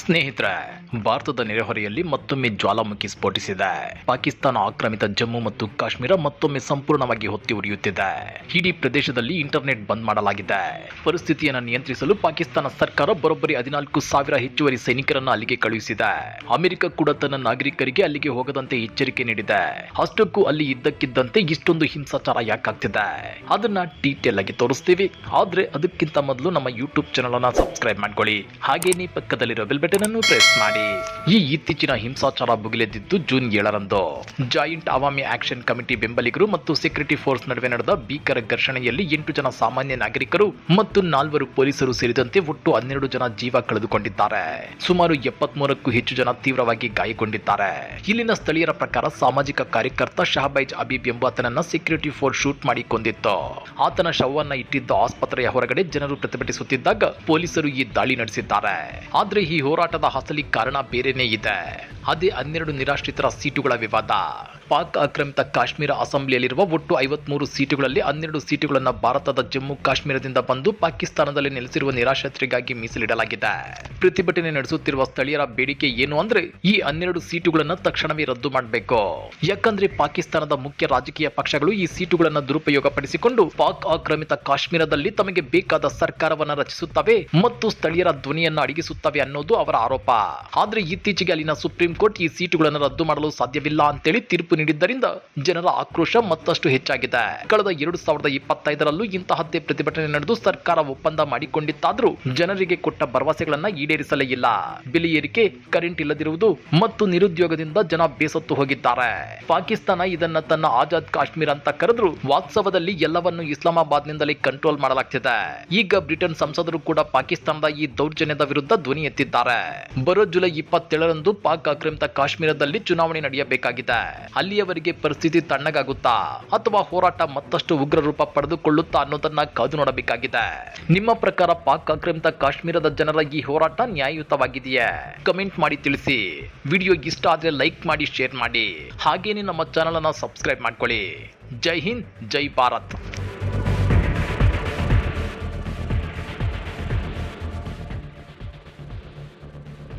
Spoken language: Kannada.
ಸ್ನೇಹಿತರೆ, ಭಾರತದ ನೆರೆಹೊರೆಯಲ್ಲಿ ಮತ್ತೊಮ್ಮೆ ಜ್ವಾಲಾಮುಖಿ ಸ್ಫೋಟಿಸಿದೆ. ಪಾಕಿಸ್ತಾನ ಆಕ್ರಮಿತ ಜಮ್ಮು ಮತ್ತು ಕಾಶ್ಮೀರ ಮತ್ತೊಮ್ಮೆ ಸಂಪೂರ್ಣವಾಗಿ ಹೊತ್ತಿ ಉರಿಯುತ್ತಿದೆ. ಇಡೀ ಪ್ರದೇಶದಲ್ಲಿ ಇಂಟರ್ನೆಟ್ ಬಂದ್ ಮಾಡಲಾಗಿದೆ. ಪರಿಸ್ಥಿತಿಯನ್ನು ನಿಯಂತ್ರಿಸಲು ಪಾಕಿಸ್ತಾನ ಸರ್ಕಾರ ಬರೋಬ್ಬರಿ 14,000 ಹೆಚ್ಚುವರಿ ಸೈನಿಕರನ್ನು ಅಲ್ಲಿಗೆ ಕಳುಹಿಸಿದೆ. ಅಮೆರಿಕ ಕೂಡ ತನ್ನ ನಾಗರಿಕರಿಗೆ ಅಲ್ಲಿಗೆ ಹೋಗದಂತೆ ಎಚ್ಚರಿಕೆ ನೀಡಿದೆ. ಅಷ್ಟಕ್ಕೂ ಅಲ್ಲಿ ಇದ್ದಕ್ಕಿದ್ದಂತೆ ಇಷ್ಟೊಂದು ಹಿಂಸಾಚಾರ ಯಾಕಾಗ್ತಿದೆ ಅದನ್ನ ಡೀಟೇಲ್ ಆಗಿ ತೋರಿಸ್ತೀವಿ. ಆದ್ರೆ ಅದಕ್ಕಿಂತ ಮೊದಲು ನಮ್ಮ ಯೂಟ್ಯೂಬ್ ಚಾನಲ್ ಅನ್ನ ಸಬ್ಸ್ಕ್ರೈಬ್ ಮಾಡ್ಕೊಳ್ಳಿ. ಹಾಗೇನೇ ಪಕ್ಕದಲ್ಲಿರೋ ಬೆಲ್ ಬಟನ್ ಅನ್ನು ಪ್ರೆಸ್ ಮಾಡಿ. ಈ ಇತ್ತೀಚಿನ ಹಿಂಸಾಚಾರ ಭುಗಿಲೆದ್ದಿದ್ದು ಜೂನ್ 7ರಂದು. ಜಾಯಿಂಟ್ ಅವಾಮಿ ಆಕ್ಷನ್ ಕಮಿಟಿ ಬೆಂಬಲಿಗರು ಮತ್ತು ಸೆಕ್ಯೂರಿಟಿ ಫೋರ್ಸ್ ನಡುವೆ ನಡೆದ ಭೀಕರ ಘರ್ಷಣೆಯಲ್ಲಿ 8 ಜನ ಸಾಮಾನ್ಯ ನಾಗರಿಕರು ಮತ್ತು 4 ಪೊಲೀಸರು ಸೇರಿದಂತೆ ಒಟ್ಟು 12 ಜನ ಜೀವ ಕಳೆದುಕೊಂಡಿದ್ದಾರೆ. ಸುಮಾರು 73ಕ್ಕೂ ಹೆಚ್ಚು ಜನ ತೀವ್ರವಾಗಿ ಗಾಯಗೊಂಡಿದ್ದಾರೆ. ಇಲ್ಲಿನ ಸ್ಥಳೀಯರ ಪ್ರಕಾರ ಸಾಮಾಜಿಕ ಕಾರ್ಯಕರ್ತ ಶಹಬೈಜ್ ಅಬೀಬ್ ಎಂಬಾತನನ್ನ ಸೆಕ್ಯೂರಿಟಿ ಫೋರ್ಸ್ ಶೂಟ್ ಮಾಡಿ ಕೊಂದಿತ್ತು. ಆತನ ಶವವನ್ನ ಇಟ್ಟಿದ್ದ ಆಸ್ಪತ್ರೆಯ ಹೊರಗಡೆ ಜನರು ಪ್ರತಿಭಟಿಸುತ್ತಿದ್ದಾಗ ಪೊಲೀಸರು ಈ ದಾಳಿ ನಡೆಸಿದ್ದಾರೆ. ಆದ್ರೆ ಈ ಹೋರಾಟದ ಅಸಲಿ ಕಾರಣ ಬೇರೆನೇ ಇದೆ. ಅದೇ 12 ನಿರಾಶ್ರಿತರ ಸೀಟುಗಳ ವಿವಾದ. ಪಾಕ್ ಆಕ್ರಮಿತ ಕಾಶ್ಮೀರ ಅಸೆಂಬ್ಲಿಯಲ್ಲಿರುವ ಒಟ್ಟು 53 ಸೀಟುಗಳಲ್ಲಿ 12 ಸೀಟುಗಳನ್ನು ಭಾರತದ ಜಮ್ಮು ಕಾಶ್ಮೀರದಿಂದ ಬಂದು ಪಾಕಿಸ್ತಾನದಲ್ಲಿ ನೆಲೆಸಿರುವ ನಿರಾಶ್ರಿತರಿಗಾಗಿ ಮೀಸಲಿಡಲಾಗಿದೆ. ಪ್ರತಿಭಟನೆ ನಡೆಸುತ್ತಿರುವ ಸ್ಥಳೀಯರ ಬೇಡಿಕೆ ಏನು ಅಂದ್ರೆ ಈ 12 ಸೀಟುಗಳನ್ನು ತಕ್ಷಣವೇ ರದ್ದು ಮಾಡಬೇಕು. ಯಾಕಂದ್ರೆ ಪಾಕಿಸ್ತಾನದ ಮುಖ್ಯ ರಾಜಕೀಯ ಪಕ್ಷಗಳು ಈ ಸೀಟುಗಳನ್ನು ದುರುಪಯೋಗ ಪಡಿಸಿಕೊಂಡು ಪಾಕ್ ಆಕ್ರಮಿತ ಕಾಶ್ಮೀರದಲ್ಲಿ ತಮಗೆ ಬೇಕಾದ ಸರ್ಕಾರವನ್ನು ರಚಿಸುತ್ತವೆ ಮತ್ತು ಸ್ಥಳೀಯರ ಧ್ವನಿಯನ್ನು ಅಡಗಿಸುತ್ತವೆ ಅನ್ನೋದು ಅವರ ಆರೋಪ. ಆದ್ರೆ ಇತ್ತೀಚೆಗೆ ಅಲ್ಲಿನ ಸುಪ್ರೀಂ ಕೋರ್ಟ್ ಈ ಸೀಟುಗಳನ್ನು ರದ್ದು ಮಾಡಲು ಸಾಧ್ಯವಿಲ್ಲ ಅಂತೇಳಿ ತೀರ್ಪು ನೀಡಿದ್ದರಿಂದ ಜನರ ಆಕ್ರೋಶ ಮತ್ತಷ್ಟು ಹೆಚ್ಚಾಗಿದೆ. ಕಳೆದ 2025ರಲ್ಲೂ ಇಂತಹದ್ದೇ ಪ್ರತಿಭಟನೆ ನಡೆದು ಸರ್ಕಾರ ಒಪ್ಪಂದ ಮಾಡಿಕೊಂಡಿತ್ತಾದ್ರೂ ಜನರಿಗೆ ಕೊಟ್ಟ ಭರವಸೆಗಳನ್ನ ಈಡೇರಿಸಲೇ ಇಲ್ಲ. ಬೆಲೆ ಏರಿಕೆ, ಕರೆಂಟ್ ಇಲ್ಲದಿರುವುದು ಮತ್ತು ನಿರುದ್ಯೋಗದಿಂದ ಜನ ಬೇಸತ್ತು ಹೋಗಿದ್ದಾರೆ. ಪಾಕಿಸ್ತಾನ ಇದನ್ನ ತನ್ನ ಆಜಾದ್ ಕಾಶ್ಮೀರ ಅಂತ ಕರೆದ್ರು ವಾಸ್ತವದಲ್ಲಿ ಎಲ್ಲವನ್ನು ಇಸ್ಲಾಮಾಬಾದ್ನಿಂದಲೇ ಕಂಟ್ರೋಲ್ ಮಾಡಲಾಗ್ತಿದೆ. ಈಗ ಬ್ರಿಟನ್ ಸಂಸದರು ಕೂಡ ಪಾಕಿಸ್ತಾನದ ಈ ದೌರ್ಜನ್ಯದ ವಿರುದ್ಧ ಧ್ವನಿ ಎತ್ತಿದ್ದಾರೆ. ಬರೋ ಜುಲೈ 27ರಂದು ಪಾಕ್ ಆಕ್ರಮಿತ ಕಾಶ್ಮೀರದಲ್ಲಿ ಚುನಾವಣೆ ನಡೆಯಬೇಕಾಗಿದೆ. ಅಲ್ಲಿಯವರೆಗೆ ಪರಿಸ್ಥಿತಿ ತಣ್ಣಗಾಗುತ್ತಾ ಅಥವಾ ಹೋರಾಟ ಮತ್ತಷ್ಟು ಉಗ್ರ ರೂಪ ಪಡೆದುಕೊಳ್ಳುತ್ತಾ ಅನ್ನೋದನ್ನ ಕಾದು ನೋಡಬೇಕಾಗಿದೆ. ನಿಮ್ಮ ಪ್ರಕಾರ ಪಾಕ್ ಆಕ್ರಮಿತ ಕಾಶ್ಮೀರದ ಜನರ ಈ ಹೋರಾಟ ನ್ಯಾಯಯುತವಾಗಿದೆಯೇ? ಕಮೆಂಟ್ ಮಾಡಿ ತಿಳಿಸಿ. ವಿಡಿಯೋ ಇಷ್ಟ ಆದ್ರೆ ಲೈಕ್ ಮಾಡಿ, ಶೇರ್ ಮಾಡಿ. ಹಾಗೇನೇ ನಮ್ಮ ಚಾನಲ್ ಅನ್ನ ಸಬ್ಸ್ಕ್ರೈಬ್ ಮಾಡ್ಕೊಳ್ಳಿ. ಜೈ ಹಿಂದ್, ಜೈ ಭಾರತ್.